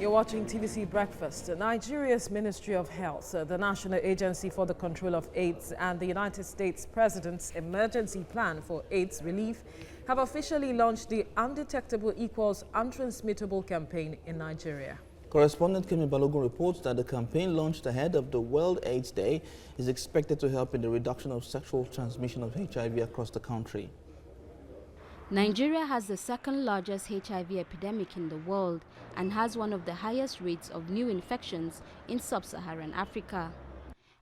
You're watching TVC Breakfast. Nigeria's Ministry of Health, the National Agency for the Control of AIDS, and the United States President's Emergency Plan for AIDS Relief have officially launched the Undetectable equals Untransmittable campaign in Nigeria. Correspondent Kemi Balogun reports that the campaign launched ahead of the World AIDS Day is expected to help in the reduction of sexual transmission of HIV across the country. Nigeria has the second largest HIV epidemic in the world and has one of the highest rates of new infections in sub-Saharan Africa.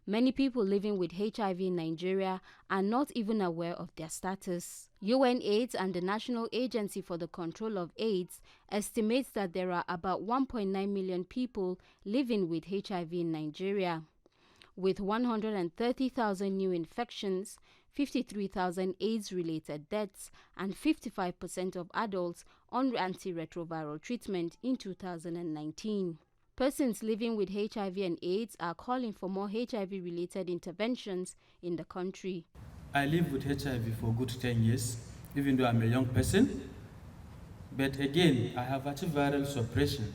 Many people living with HIV in Nigeria are not even aware of their status. UNAIDS and the National Agency for the Control of AIDS estimates that there are about 1.9 million people living with HIV in Nigeria. With 130,000 new infections, 53,000 AIDS-related deaths, and 55% of adults on antiretroviral treatment in 2019. Persons living with HIV and AIDS are calling for more HIV-related interventions in the country. I live with HIV for a good 10 years, even though I'm a young person. But again, I have achieved viral suppression.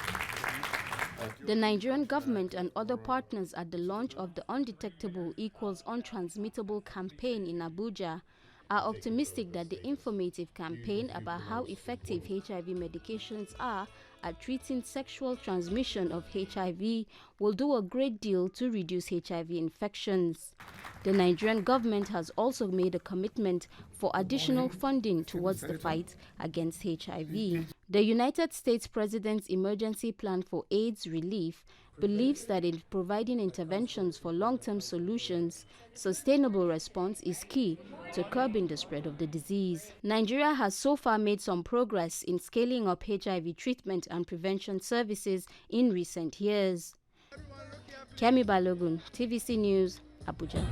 The Nigerian government and other partners at the launch of the Undetectable equals Untransmittable campaign in Abuja are optimistic that the informative campaign about how effective HIV medications are at treating sexual transmission of HIV will do a great deal to reduce HIV infections. The Nigerian government has also made a commitment for additional funding towards the fight against HIV. The United States President's Emergency Plan for AIDS Relief believes that in providing interventions for long-term solutions, sustainable response is key to curbing the spread of the disease. Nigeria has so far made some progress in scaling up HIV treatment and prevention services in recent years. Kemi Balogun, TVC News, Abuja.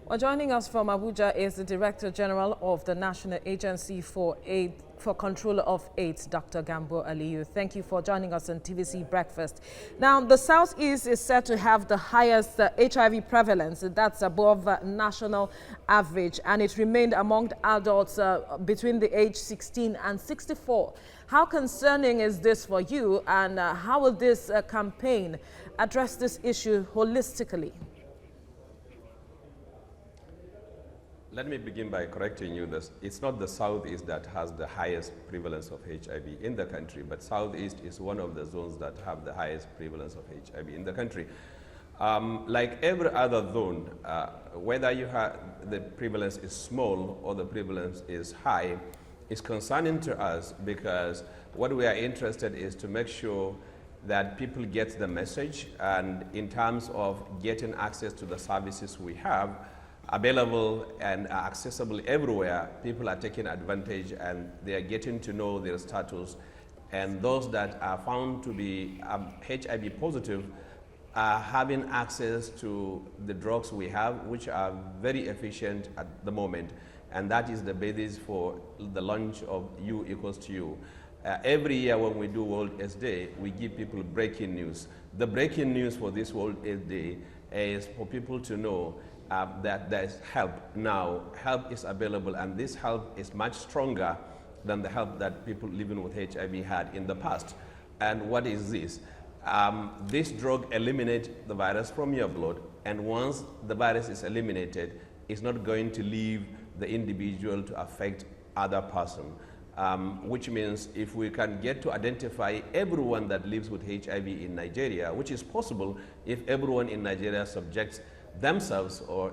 Well, joining us from Abuja is the Director General of the National Agency for Control of AIDS, Dr. GAMBO ALIYU. Thank you for joining us on TVC Breakfast. Now, the Southeast is said to have the highest HIV prevalence. That's above national average, and it remained among adults between the age 16 and 64. How concerning is this for you, and how will this campaign address this issue holistically? Let me begin by correcting you that it's not the Southeast that has the highest prevalence of HIV in the country, but Southeast is one of the zones that have the highest prevalence of HIV in the country. Like every other zone, whether you have the prevalence is small or the prevalence is high, is concerning to us, because what we are interested is to make sure that people get the message, and in terms of getting access to the services we have available and accessible everywhere, people are taking advantage and they are getting to know their status. And those that are found to be HIV positive are having access to the drugs we have, which are very efficient at the moment. And that is the basis for the launch of U equals to U. Every year when we do World AIDS Day, we give people breaking news. The breaking news for this World AIDS Day is for people to know that there is help now. Help is available, and this help is much stronger than the help that people living with HIV had in the past. And what is this? This drug eliminates the virus from your blood, and once the virus is eliminated, it's not going to leave the individual to affect other person. Which means if we can get to identify everyone that lives with HIV in Nigeria, which is possible if everyone in Nigeria subjects themselves or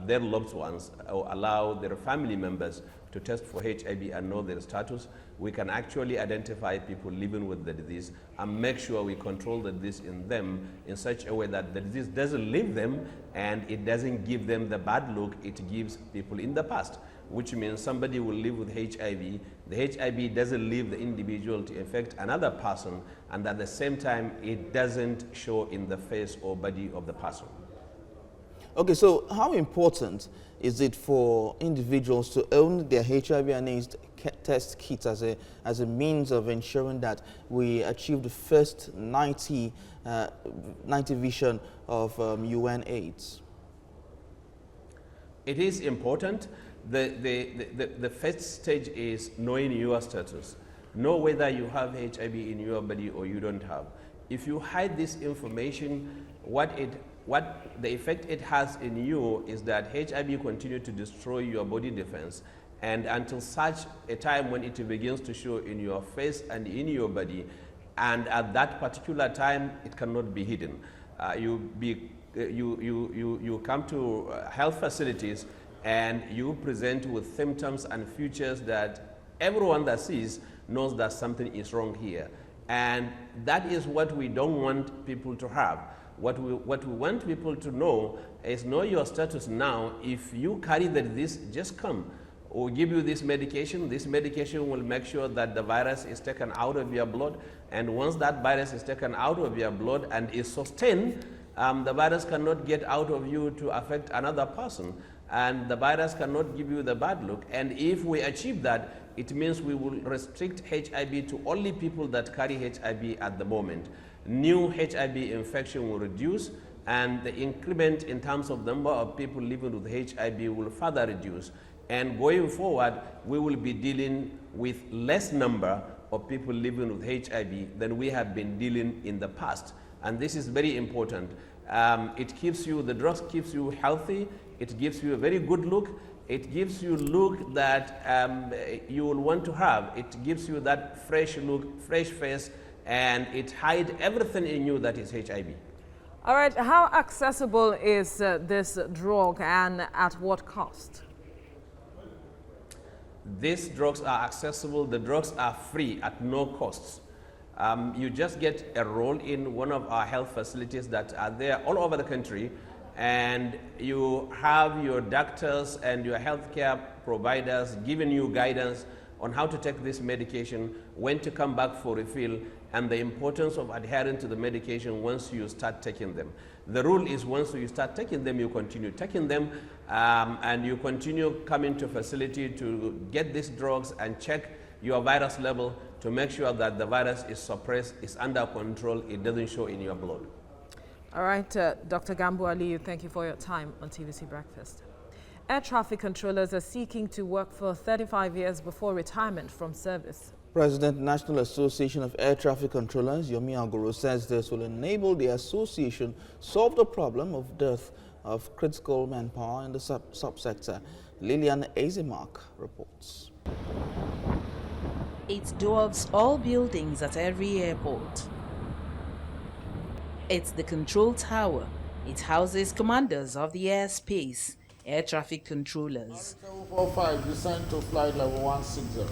their loved ones, or allow their family members to test for HIV and know their status, we can actually identify people living with the disease and make sure we control the disease in them in such a way that the disease doesn't leave them and it doesn't give them the bad look it gives people in the past. Which means somebody will live with HIV, the HIV doesn't leave the individual to infect another person, and at the same time it doesn't show in the face or body of the person. Okay, so how important is it for individuals to own their HIV and AIDS test kits as a means of ensuring that we achieve the first 90 vision of UNAIDS? It is important. The first stage is knowing your status. know whether you have HIV in your body or you don't have. If you hide this information, what the effect it has in you is that HIV continue to destroy your body defense, and until such a time when it begins to show in your face and in your body, and at that particular time it cannot be hidden. You come to health facilities and you present with symptoms and features that everyone that sees knows that something is wrong here. And that is what we don't want people to have. What we want people to know is know your status now. If you carry this, just come. We'll give you this medication. This medication will make sure that the virus is taken out of your blood. And once that virus is taken out of your blood and is sustained, the virus cannot get out of you to affect another person. And the virus cannot give you the bad look. And if we achieve that, it means we will restrict HIV to only people that carry HIV at the moment. New HIV infection will reduce, and the increment in terms of number of people living with HIV will further reduce. And going forward, we will be dealing with less number of people living with HIV than we have been dealing in the past. And this is very important. The drugs keeps you healthy. It gives you a very good look. It gives you look that you will want to have. It gives you that fresh look, fresh face, and it hides everything in you that is HIV. All right, how accessible is this drug, and at what cost? These drugs are accessible. The drugs are free at no cost. You just get enrolled in one of our health facilities that are there all over the country, and you have your doctors and your healthcare providers giving you guidance on how to take this medication, when to come back for refill, and the importance of adhering to the medication once you start taking them. The rule is once you start taking them, you continue taking them, and you continue coming to facility to get these drugs and check your virus level to make sure that the virus is suppressed, is under control, it doesn't show in your blood. All right, Dr. GAMBO ALIYU, thank you for your time on TVC Breakfast. Air traffic controllers are seeking to work for 35 years before retirement from service. President National Association of Air Traffic Controllers, Yomi Agoro, says this will enable the association solve the problem of dearth of critical manpower in the subsector. Lillian Azimark reports. It dwarfs all buildings at every airport. It's the control tower. It houses commanders of the airspace, air traffic controllers. 745, descend to flight level 160.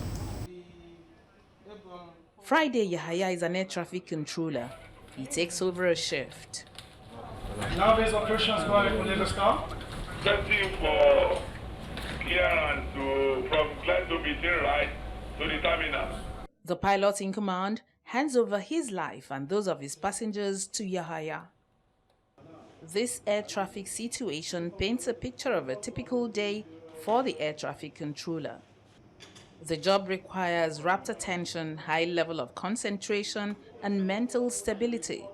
Friday Yahaya is an air traffic controller. He takes over a shift. Now base operations go ahead for Lagos now. Setting for clearance from flight to between right to the terminal. The pilot in command hands over his life and those of his passengers to Yahaya. This air traffic situation paints a picture of a typical day for the air traffic controller. The job requires rapt attention, high level of concentration, and mental stability.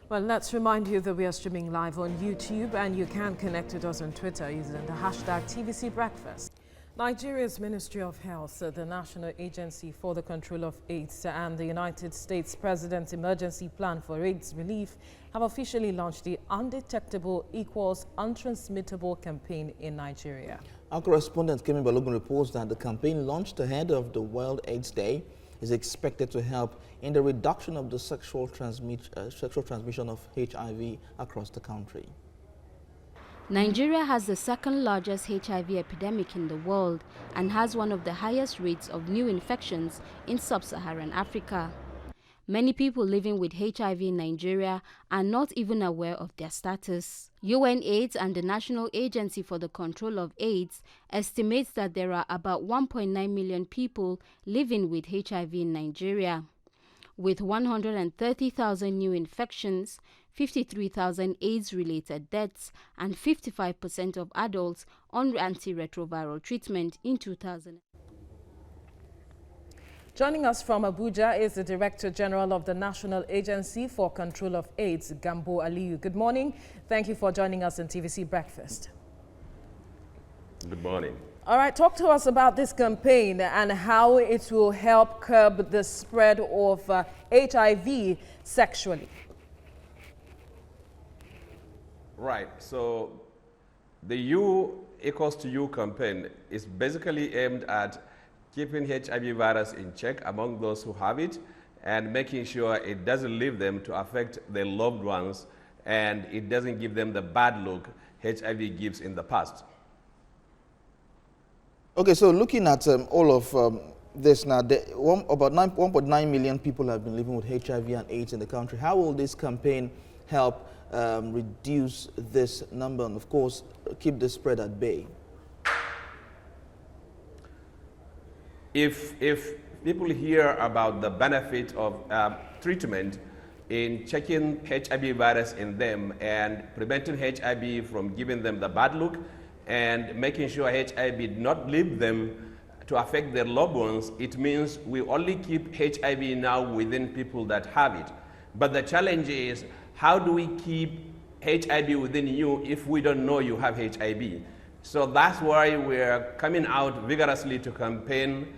Well, let's remind you that we are streaming live on YouTube, and you can connect with us on Twitter using the hashtag TVC Breakfast. Nigeria's Ministry of Health, the National Agency for the Control of AIDS, and the United States President's Emergency Plan for AIDS Relief have officially launched the Undetectable Equals Untransmittable campaign in Nigeria. Our correspondent Kemi Balogun reports that the campaign launched ahead of the World AIDS Day is expected to help in the reduction of the sexual transmission of HIV across the country. Nigeria has the second largest HIV epidemic in the world and has one of the highest rates of new infections in sub-Saharan Africa. Many people living with HIV in Nigeria are not even aware of their status. UNAIDS and the National Agency for the Control of AIDS estimates that there are about 1.9 million people living with HIV in Nigeria. With 130,000 new infections, 53,000 AIDS-related deaths, and 55% of adults on antiretroviral treatment in 2000. Joining us from Abuja is the Director General of the National Agency for Control of AIDS, GAMBO ALIYU. Good morning. Thank you for joining us on TVC Breakfast. Good morning. All right, talk to us about this campaign and how it will help curb the spread of HIV sexually. Right, so the U equals to U campaign is basically aimed at keeping HIV virus in check among those who have it and making sure it doesn't leave them to affect their loved ones and it doesn't give them the bad look HIV gives in the past. Okay, so looking at all of this now, about 1.9 million people have been living with HIV and AIDS in the country. How will this campaign help reduce this number and, of course, keep the spread at bay? If people hear about the benefit of treatment in checking HIV virus in them and preventing HIV from giving them the bad look and making sure HIV did not leave them to affect their loved ones, it means we only keep HIV now within people that have it. But the challenge is, how do we keep HIV within you if we don't know you have HIV? So that's why we're coming out vigorously to campaign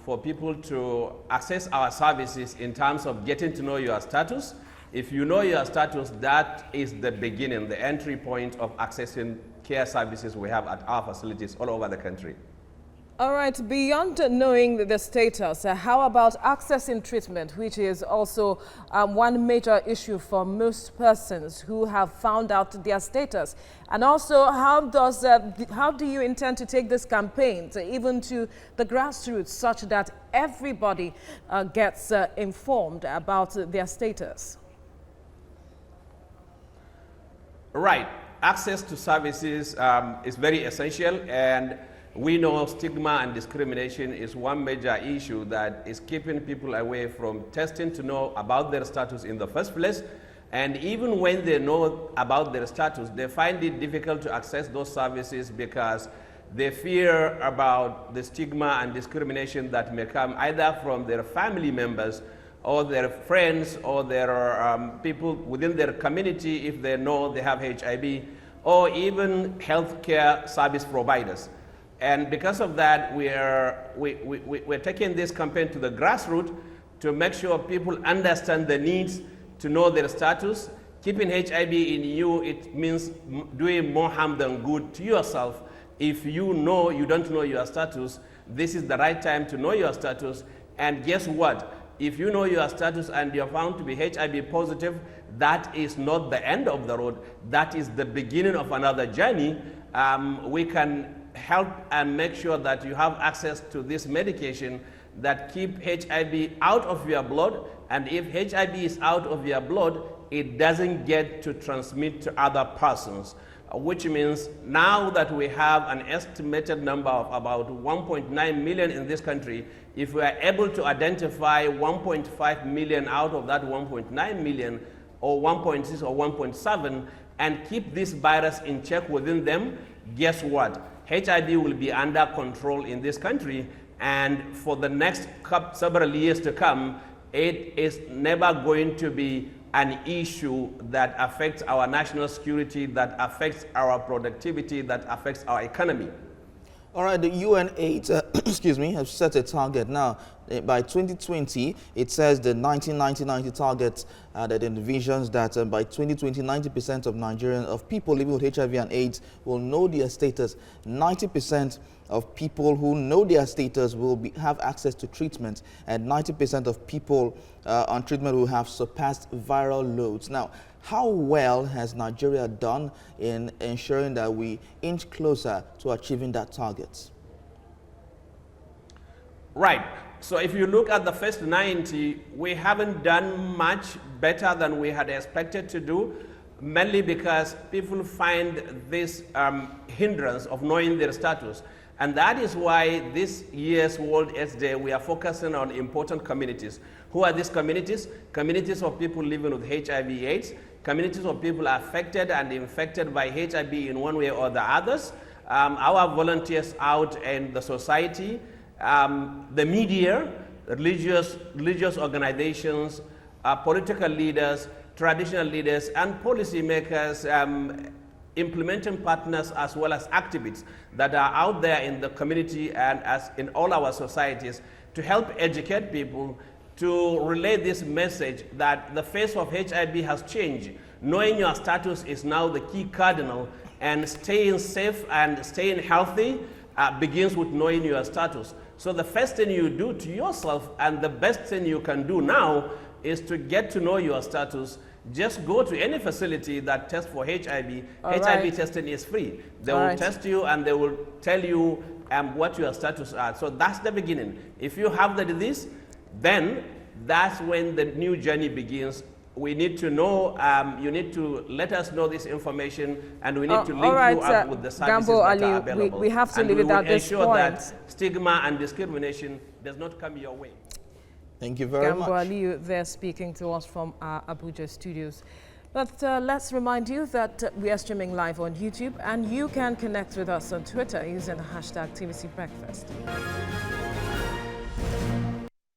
for people to access our services in terms of getting to know your status. If you know your status, that is the beginning, the entry point of accessing care services we have at our facilities all over the country. All right, beyond knowing the status, how about accessing treatment, which is also one major issue for most persons who have found out their status? And also, how do you intend to take this campaign even to the grassroots such that everybody gets informed about their status? Right. Access to services is very essential, and we know stigma and discrimination is one major issue that is keeping people away from testing to know about their status in the first place. And even when they know about their status, they find it difficult to access those services because they fear about the stigma and discrimination that may come either from their family members or their friends or their people within their community if they know they have HIV, or even healthcare service providers. And because of that, we're taking this campaign to the grassroots to make sure people understand the needs to know their status. Keeping HIV in you, it means doing more harm than good to yourself. If you know you don't know your status, this is the right time to know your status. And guess what? If you know your status and you're found to be HIV positive, that is not the end of the road. That is the beginning of another journey. We can help and make sure that you have access to this medication that keep HIV out of your blood. And if HIV is out of your blood, it doesn't get to transmit to other persons, which means now that we have an estimated number of about 1.9 million in this country, if we are able to identify 1.5 million out of that 1.9 million, or 1.6 or 1.7, and keep this virus in check within them, guess what? HIV will be under control in this country, and for the next several years to come, it is never going to be an issue that affects our national security, that affects our productivity, that affects our economy. All right, the UNAIDS, excuse me, have set a target now. By 2020, it says the 1990 target that envisions that by 2020, 90% of Nigerians, of people living with HIV and AIDS will know their status. 90% of people who know their status will have access to treatment, and 90% of people on treatment will have surpassed viral loads. Now, how well has Nigeria done in ensuring that we inch closer to achieving that target? Right. So if you look at the first 90, we haven't done much better than we had expected to do, mainly because people find this hindrance of knowing their status. And that is why this year's World AIDS Day, we are focusing on important communities. Who are these communities? Communities of people living with HIV/AIDS, communities of people affected and infected by HIV in one way or the others, our volunteers out in the society, the media, religious organizations, political leaders, traditional leaders, and policymakers, implementing partners as well as activists that are out there in the community and as in all our societies to help educate people, to relay this message that the face of HIV has changed. Knowing your status is now the key cardinal, and staying safe and staying healthy begins with knowing your status. So the first thing you do to yourself, and the best thing you can do now, is to get to know your status. Just go to any facility that tests for HIV. HIV testing is free. They will test you and they will tell you what your status are. So that's the beginning. If you have the disease, then that's when the new journey begins. We need to know, you need to let us know this information, and we need to link you up with the services that are available. We have to leave it at this point. Ensure that stigma and discrimination does not come your way. Thank you very much. GAMBO ALIYU there speaking to us from our Abuja studios. But let's remind you that we are streaming live on YouTube, and you can connect with us on Twitter using the hashtag TVC Breakfast.